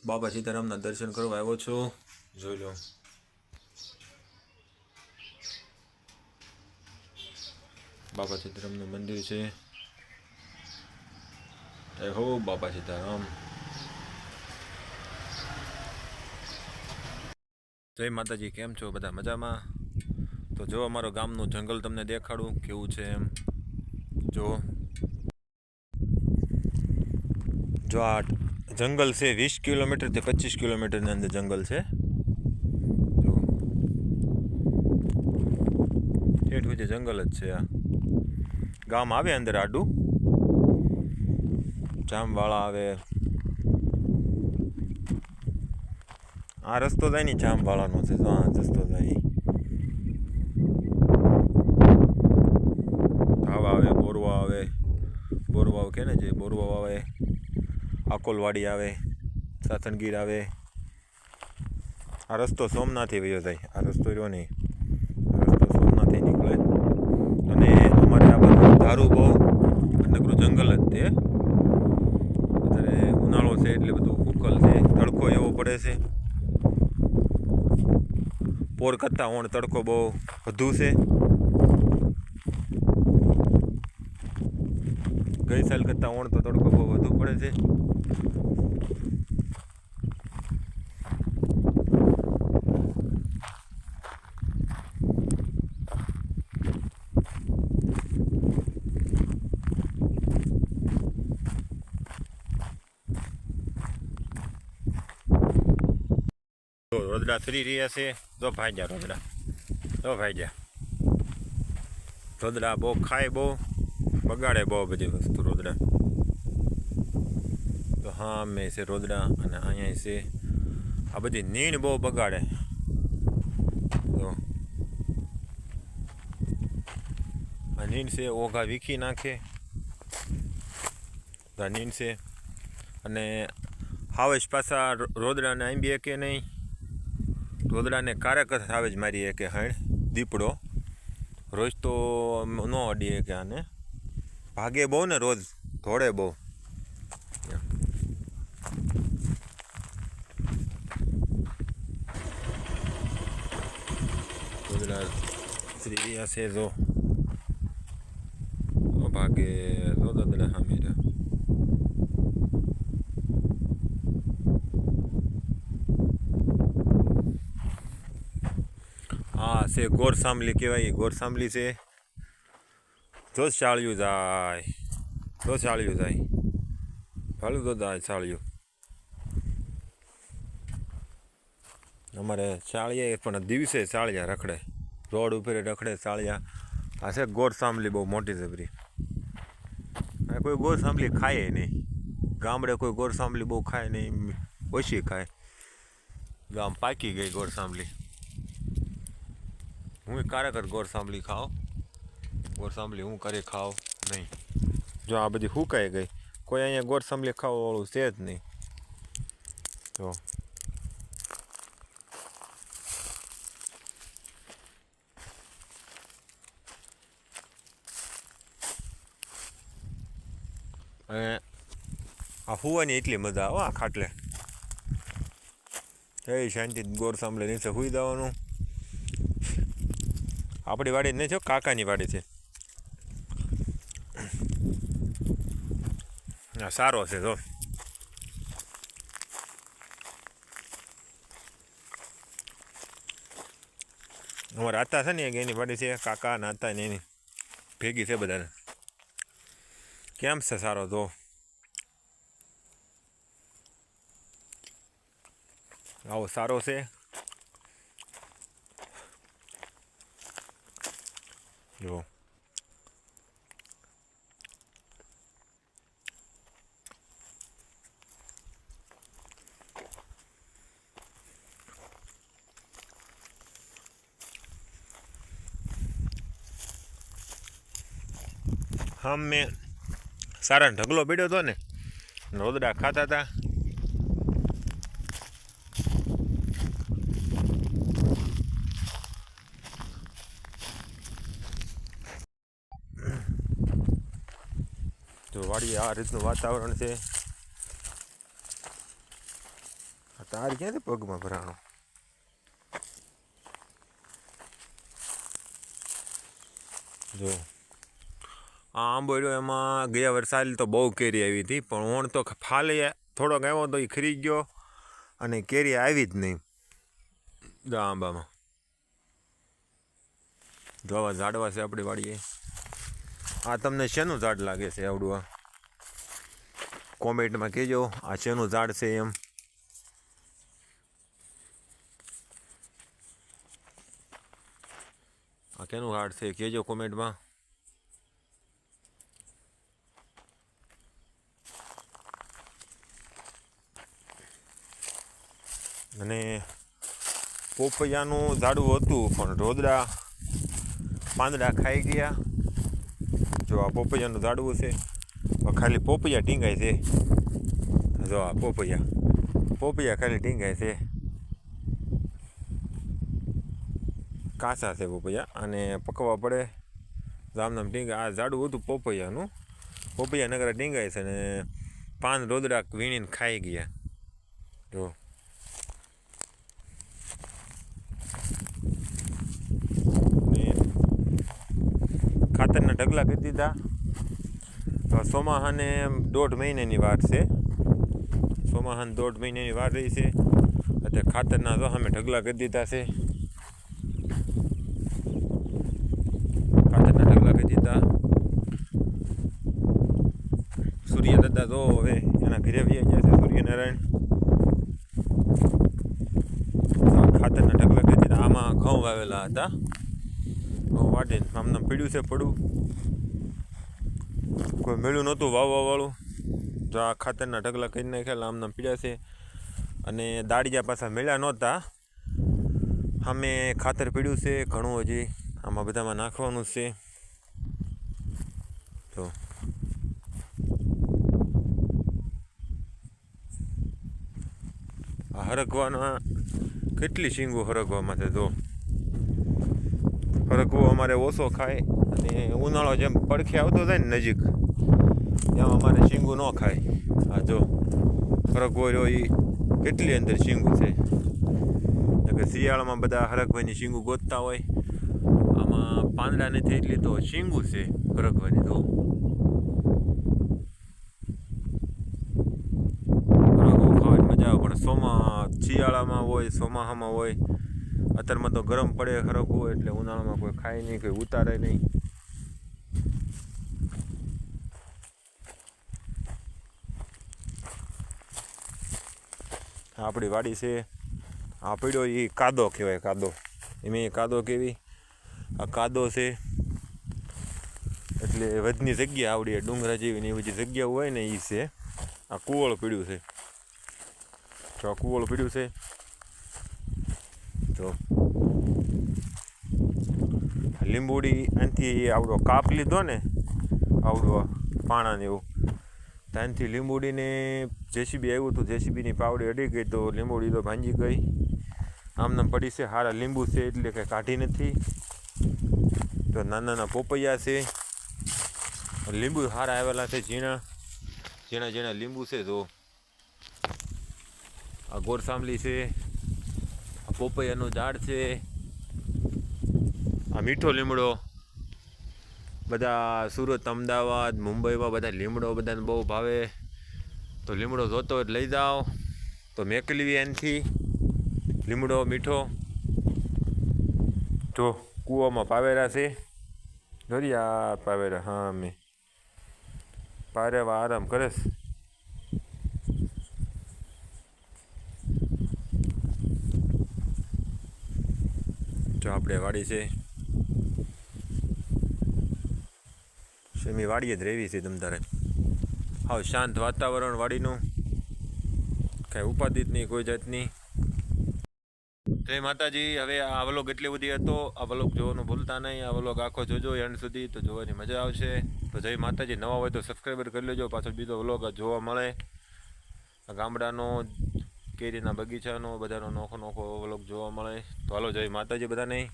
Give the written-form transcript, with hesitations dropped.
બાબા સીતારામના દર્શન કરવા આવ્યો છું. જોઈ લો, બાબા સીતારામનું મંદિર છે. જય હો બાબા સીતારામ. જય માતાજી. કેમ છો બધા? મજામાં? તો જો અમારો ગામનું જંગલ તમને દેખાડું કેવું છે એમ. જો આ જંગલ છે 20 કિલોમીટરથી 25 કિલોમીટરની અંદર જંગલ છે. જો ઠેઠ સુધી જંગલ જ છે. આ ગામ આવે અંદર આડું, જામવાળા આવે. આ રસ્તો જાય ને જામવાળાનો છે. તો આ રસ્તો જાય ધાવા આવે, બોરવા આવે. બોરવાવ કે ને જે બોરવાવ આવે, આકોલવાડી આવે, સાસણગીર આવે. આ રસ્તો સોમનાથથી વયો જાય. આ રસ્તો રહ્યો નહીં, આ રસ્તો સોમનાથથી નીકળે. અને અમારે આ બધું ધારું બહુ નકરું જંગલ જ તે. અત્યારે ઉનાળો છે એટલે બધું ઉકલ છે, તડકો એવો પડે છે. પોર કરતાં ઓણ તડકો બહુ વધુ છે. ગઈ સાલ કરતાં ઓણ તો તડકો બહુ વધુ પડે છે. રોદડા ફરી રહ્યા છે. તો ભાઈ જા રોદડા, તો ભાઈ જા. રોદડા બહુ ખાય, બહુ બગાડે બહુ બધી વસ્તુ રોદડા. તો હા મેં છે રોદડા. અને અહીંયા છે આ બધી નીણ બહુ બગાડે. તો આ નીણ છે, ઓઘા વીખી નાખે. આ નીણ છે. અને હાવેશ પાછા રોદડાને આંબીએ કે નહીં, રોદડાને કારક જ હાવેજ મારીએ કે હણ દીપડો. રોજ તો ન અડીએ કે આને ભાગે બહુ ને, રોજ ધોળે બહુ. રોદડા શ્રી રહ્યા છે. જો ભાગે રોદડા સામે રહ્યા. હા છે ગોરસાંભલી કહેવાય. ગોરસાંભલી છે. જો ચાળ્યું જાય, તો ચાળ્યું જાય, ભાલું તો જાય ચાળ્યું. અમારે ચાળીએ પણ દિવસે ચાળિયા રખડે, રોડ ઉપર રખડે ચાળિયા. આ છે ગોરસાંભલી, બહુ મોટી જબરી. આ કોઈ ગોરસાંભલી ખાય નહીં. ગામડે કોઈ ગોરસાંભલી બહુ ખાય નહીં, ઓછી ખાય. ગામ પાકી ગઈ ગોરસાંભલી. હું કારકર ગોરસાંભલી ખાવ, ગોરસાંભલી હું કરી ખાવ નહીં. જો આ બધી હુકાઈ ગઈ. કોઈ અહીંયા ગોરસાંભલી ખાવાવાળું છે જ નહીં. જો અને આ હુવાની એટલી મજા આવે આ ખાટલે. એ શાંતિ ગોરસાંભલી નીચે હુઈ જવાનું. આપણી વાડી નહીં છો, કાકાની વાડી છે. સારો છે. જો અમારા આતા છે ને એની વાડી છે, કાકા નાતા ને એની ભેગી છે બધાને. કેમ છે સારો? જો આવો સારો છે. જો હા મેં સારા ઢગલો પીડ્યો હતો ને, રોદડા ખાતા હતા. તો વાડી આ રીતનું વાતાવરણ છે. તાર ક્યાંથી પગમાં ભરાણો? જો આ આંબો રહ્યો એમાં ગયા વર્ષે તો બહુ કેરી આવી હતી, પણ ઓણ તો ફાલે થોડોક આવ્યો તો એ ખરી ગયો અને કેરી આવી જ નહીં. જો આંબામાં જો આવા ઝાડવા છે આપણી વાડીએ. આ તમને શેનું ઝાડ લાગે છે આવડું? આ કોમેન્ટમાં કહેજો આ શેનું ઝાડ છે એમ. આ કેનું ઝાડ છે કહેજો કોમેન્ટમાં. અને પોપૈયાનું ઝાડવું હતું પણ રોદડા પાંદડા ખાઈ ગયા. જો આ પોપૈયાનું ઝાડવું છે, ખાલી પોપૈયા ટીંગાય છે. જો આ પોપૈયા ખાલી ટીંગાય છે, કાચા છે પોપૈયા અને પકવા પડે. જામનામ ટીંગાય. આ ઝાડવું હતું પોપૈયાનું, પોપૈયા નગરા ટીંગાય છે ને પાન રોદડા વીણીને ખાઈ ગયા. જો ખાતરના ઢગલા કરી દીધા. ચોમાસાને 1.5 મહિનાની વાર છે. ચોમાસાને 1.5 મહિનાની વાર રહી છે. અત્યારે ખાતરના તો સામે ઢગલા કરી દીધા છે. ખાતરના ઢગલા કરી દીધા. સૂર્ય દાદા તો હવે એના ઘરે આવી ગયા છે. સૂર્યનારાયણ ખાતરના ઢગલા કરી દીધા. આમાં ઘઉં વાવેલા હતા. ઘઉં વાટીને આમને પીડ્યું છે પડું. કોઈ મેળ્યું નહોતું વાવવાવાળું. જો આ ખાતરના ઢગલા કરી નાખ્યા આમના પીડ્યા છે. અને દાળિયા પાછા મેળ્યા નહોતા. અમે ખાતર પીડ્યું છે ઘણું, હજી આમાં બધામાં નાખવાનું છે. તો આ હરગવાના કેટલી શીંગો હરગવામાં છે. જો હરગવો અમારે ઓછો ખાય અને ઉનાળો જેમ પડખે આવતો જાય ને નજીક એમ અમારે શીંગું ન ખાય. આ જો હરગવો રહ્યો એ કેટલી અંદર શીંગું છે. કે શિયાળામાં બધા હરગવાની શીંગું ગોતતા હોય, આમાં પાંદડા નથી એટલી તો શીંગું છે હરગવાની. તો હરગવો ખાવાની મજા આવે, પણ શિયાળામાં હોય, ચોમાસામાં હોય. અત્યારમાં તો ગરમ પડે હરગવું એટલે ઉનાળામાં કોઈ ખાય નહીં, કોઈ ઉતારે નહીં. આપણી વાડી છે. આ પડ્યો એ કાદો કહેવાય. કાદો એમ કાદો કેવી આ કાદો છે એટલે વધની જગ્યા આવડી ડુંગરા જેવી ને એ બધી જગ્યા હોય ને એ છે. આ કુવળ પીડ્યું છે. તો આ કુવળ પીડ્યું છે. તો લીંબુડી આનાથી આવડો કાપ લીધો ને, આવડો પાણાને એવું, ત્યાંથી લીંબુડીને જેસીબી આવ્યું હતું. જેસીબીની પાવડી અડી ગઈ તો લીંબુડી તો ભાંજી ગઈ. આમને પડી છે. સારા લીંબુ છે એટલે કંઈ કાઢી નથી. તો નાના નાના પોપૈયા છે. લીંબુ સારા આવેલા છે. ઝીણા ઝીણા લીંબુ છે. તો આ ગોરસામલી છે. આ પોપૈયાનું ઝાડ છે. આ મીઠો લીમડો. બધા સુરત, અમદાવાદ, મુંબઈમાં બધા લીમડો બધાને બહુ ભાવે. તો લીમડો જોતો હોય લઈ જાઓ તો મેકલવી એનાથી લીમડો મીઠો. જો કૂવામાં પાવેરા છે. જોરી આ પાવેરા. હા અમે પારેવા આરામ કરે છે. જો આપણે વાડી છે. સેમી વાડીએ જ રહેવી છે તમતારે. હાવ શાંત વાતાવરણ વાડીનું, કાંઈ ઉપાધિ જ નહીં કોઈ જાતની. જય માતાજી. હવે આ વ્લોગ એટલી બધી હતો. આ વ્લોગ જોવાનું ભૂલતા નહીં. આ વ્લોગ આખો જોજો એન્ડ સુધી, તો જોવાની મજા આવશે. તો જય માતાજી. નવા હોય તો સબસ્ક્રાઈબર કરી લેજો. પાછળ બીજો વ્લોગ જોવા મળે. આ ગામડાનો કેરીના બગીચાનો બધાનો નોખો નોખો વ્લોગ જોવા મળે. તો હાલો જય માતાજી બધાને.